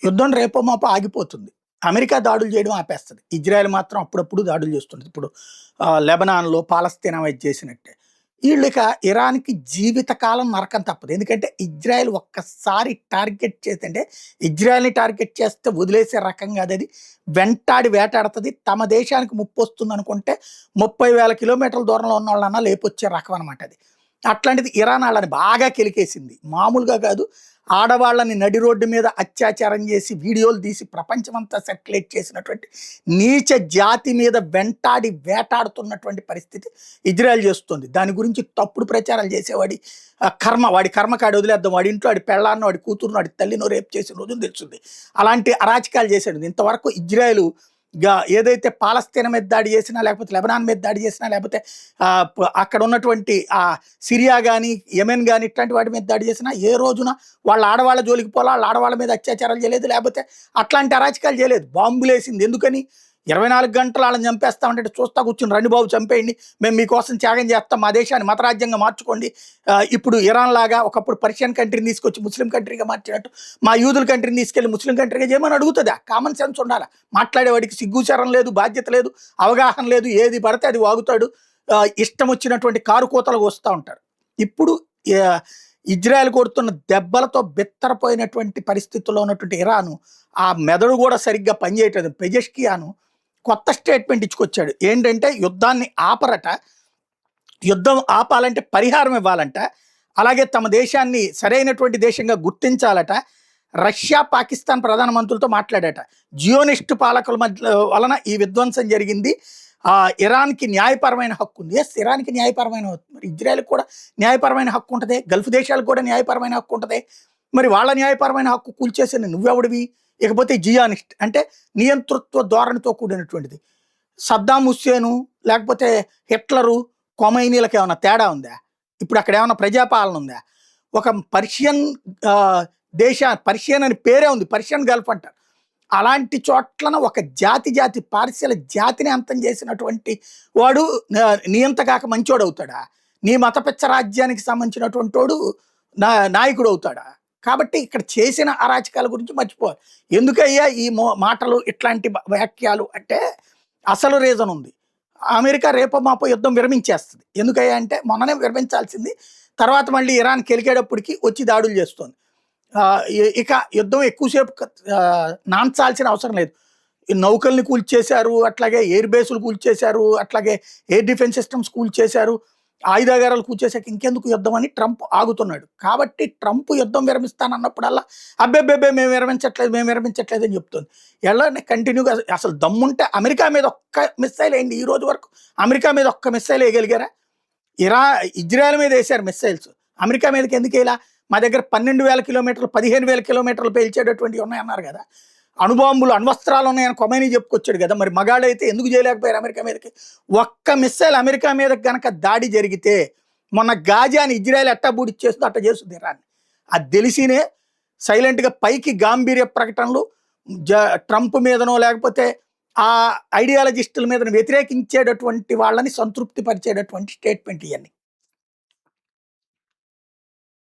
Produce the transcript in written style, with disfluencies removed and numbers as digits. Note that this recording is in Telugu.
యుద్ధం రేపో మాపో ఆగిపోతుంది. అమెరికా దాడులు చేయడం ఆపేస్తది. ఇజ్రాయెల్ మాత్రం అప్పుడప్పుడు దాడులు చేస్తుంది. ఇప్పుడు లెబనాన్‌లో, పాలస్తీనా మీద చేసినట్టే. ఈళ్ళిక ఇరాన్‌కి జీవితకాలం నరకం తప్పదు. ఎందుకంటే ఇజ్రాయెల్ ఒక్కసారి టార్గెట్ చేసింటే ఇజ్రాయెల్‌ని టార్గెట్ చేస్తే వదిలేసే రకం కాదది. వెంటాడి వేటాడుతది. తమ దేశానికి ముప్పొస్తుందనుకుంటే 30,000 కిలోమీటర్ల దూరంలో ఉన్నోళ్ళన్నా లేపొచ్చే రకం అనమాట అది. అట్లాంటిది ఇరాన్ ఆళ్ళని బాగా కెలికేసింది. మామూలుగా కాదు. ఆడవాళ్ళని నడి రోడ్డు మీద అత్యాచారం చేసి వీడియోలు తీసి ప్రపంచమంతా సర్క్యులేట్ చేసినటువంటి నీచ జాతి మీద వెంటాడి వేటాడుతున్నటువంటి పరిస్థితి ఇజ్రాయెల్ చేస్తుంది. దాని గురించి తప్పుడు ప్రచారాలు చేసేవాడి వాడి కర్మకాడి వదిలేద్దాం, వాడి ఇంట్లో వాడి పెళ్ళాన్నో వాడి కూతురునో వాడి తల్లినో రేపు చేసిన రోజున తెలుస్తుంది. అలాంటి అరాచకాలు చేశాడు. ఇంతవరకు ఇజ్రాయెల్ ఏదైతే పాలస్తీనా మీద దాడి చేసినా, లేకపోతే లెబనాన్ మీద దాడి చేసినా, లేకపోతే అక్కడ ఉన్నటువంటి సిరియా కానీ, యెమెన్ కానీ ఇట్లాంటి వాటి మీద దాడి చేసినా ఏ రోజున వాళ్ళ ఆడవాళ్ళ జోలికి పోలా, వాళ్ళ ఆడవాళ్ళ మీద అత్యాచారాలు చేయలేదు, లేకపోతే అట్లాంటి అరాచకాలు చేయలేదు. బాంబులేసింది ఎందుకని? 24 గంటలు వాళ్ళని చంపేస్తామంటే చూస్తా కూర్చుని రండి బాబు చంపేయండి, మేము మీకోసం త్యాగం చేస్తాం, మా దేశాన్ని మతరాజ్యంగా మార్చుకోండి. ఇప్పుడు ఇరాన్ లాగా ఒకప్పుడు పర్షియన్ కంట్రీని తీసుకొచ్చి ముస్లిం కంట్రీగా మార్చినట్టు మా యూదుల కంట్రీని తీసుకెళ్ళి ముస్లిం కంట్రీగా చేయమని అడుగుతుందా? కామన్ సెన్స్ ఉండాలి. మాట్లాడేవాడికి సిగ్గుచరం లేదు, బాధ్యత లేదు, అవగాహన లేదు, ఏది పడితే అది వాగుతాడు. ఇష్టం వచ్చినటువంటి కారు కోతలు వస్తూ ఉంటారు. ఇప్పుడు ఇజ్రాయెల్ కొడుతున్న దెబ్బలతో బెత్తరపోయినటువంటి పరిస్థితుల్లో ఉన్నటువంటి ఇరాను ఆ మెదడు కూడా సరిగ్గా పనిచేయట్లేదు. పెజెష్కియాను కొత్త స్టేట్మెంట్ ఇచ్చుకొచ్చాడు. ఏంటంటే యుద్ధాన్ని ఆపరట, యుద్ధం ఆపాలంటే పరిహారం ఇవ్వాలంట, అలాగే తమ దేశాన్ని సరైనటువంటి దేశంగా గుర్తించాలట. రష్యా పాకిస్తాన్ ప్రధానమంత్రులతో మాట్లాడాట. జియోనిస్ట్ పాలకుల మధ్య వలన ఈ విధ్వంసం జరిగింది. ఇరాన్కి న్యాయపరమైన హక్కు ఉంది. ఎస్, ఇరాన్కి న్యాయపరమైన హక్కు, మరి ఇజ్రాయెల్కి కూడా న్యాయపరమైన హక్కు ఉంటుంది, గల్ఫ్ దేశాలకు కూడా న్యాయపరమైన హక్కు ఉంటుంది. మరి వాళ్ళ న్యాయపరమైన హక్కు కూల్చేసిన నువ్వెవడివి? ఇకపోతే జియానిస్ట్ అంటే నియంతృత్వ ధోరణితో కూడినటువంటిది. సద్దాం హుస్సేను లేకపోతే హిట్లరు, కొమైనీలకు ఏమైనా తేడా ఉందా? ఇప్పుడు అక్కడ ఏమైనా ప్రజాపాలన ఉందా? ఒక పర్షియన్ పర్షియన్ అని పేరే ఉంది, పర్షియన్ గల్ఫ్ అంటారు. అలాంటి చోట్లన ఒక జాతి పార్శియల జాతిని అంతం చేసినటువంటి వాడు నియంత కాక మంచోడు అవుతాడా? నీ మతపిచ్చ రాజ్యానికి సంబంధించినటువంటి వాడు నాయకుడు అవుతాడా? కాబట్టి ఇక్కడ చేసిన అరాచకాల గురించి మర్చిపోవాలి. ఎందుకయ్యా ఈ మాటలు, ఇట్లాంటి వ్యాఖ్యలు అంటే అసలు రీజన్ ఉంది. అమెరికా రేపో మాపో యుద్ధం విరమించేస్తుంది. ఎందుకయ్యా అంటే మొన్ననే విరమించాల్సింది, తర్వాత మళ్ళీ ఇరాన్ కెలికేటప్పటికి వచ్చి దాడులు చేస్తుంది. ఇక యుద్ధం ఎక్కువసేపు నాంచాల్సిన అవసరం లేదు. ఈ నౌకల్ని కూల్చేశారు, అట్లాగే ఎయిర్ బేసులు కూల్చేశారు, అట్లాగే ఎయిర్ డిఫెన్స్ సిస్టమ్స్ కూల్చేశారు, ఆయుధాగారాలు కూల్చేశాక ఇంకెందుకు యుద్ధం అని ట్రంప్ ఆగుతున్నాడు. కాబట్టి ట్రంప్ యుద్ధం విరమిస్తానన్నప్పుడల్లా అబ్బెబ్బెబ్బే మేము విరమించట్లేదు అని చెప్తుంది. ఎలా కంటిన్యూగా అసలు దమ్ముంటే అమెరికా మీద ఒక్క మిస్సైల్ వేయండి. ఈ రోజు వరకు అమెరికా మీద ఒక్క మిస్సైల్ వేయగలిగారా? ఇజ్రాయెల్ మీద వేశారు మిస్సైల్స్, అమెరికా మీదకి ఎందుకు వేయాల? మా దగ్గర 12,000 కిలోమీటర్లు 15,000 కిలోమీటర్లు పేల్చేటటువంటివి ఉన్నాయన్నారు కదా. అణుబాంబులు, అణ్వస్త్రాలు ఉన్నాయని కొమైనీ చెప్పుకొచ్చాడు కదా. మరి మగాడైతే ఎందుకు చేయలేకపోయారు అమెరికా మీదకి? ఒక్క మిస్సైల్ అమెరికా మీద కనుక దాడి జరిగితే మొన్న గాజాని ఇజ్రాయెల్ ఎట్టా బూడిచ్చేస్తుందో అట్ట చేస్తుంది ఇరాన్ని. అది తెలిసినే సైలెంట్గా పైకి గాంభీర్య ప్రకటనలు ట్రంప్ మీదనో లేకపోతే ఆ ఐడియాలజిస్టుల మీద వ్యతిరేకించేటటువంటి వాళ్ళని సంతృప్తి పరిచేటటువంటి స్టేట్మెంట్ ఇవన్నీ.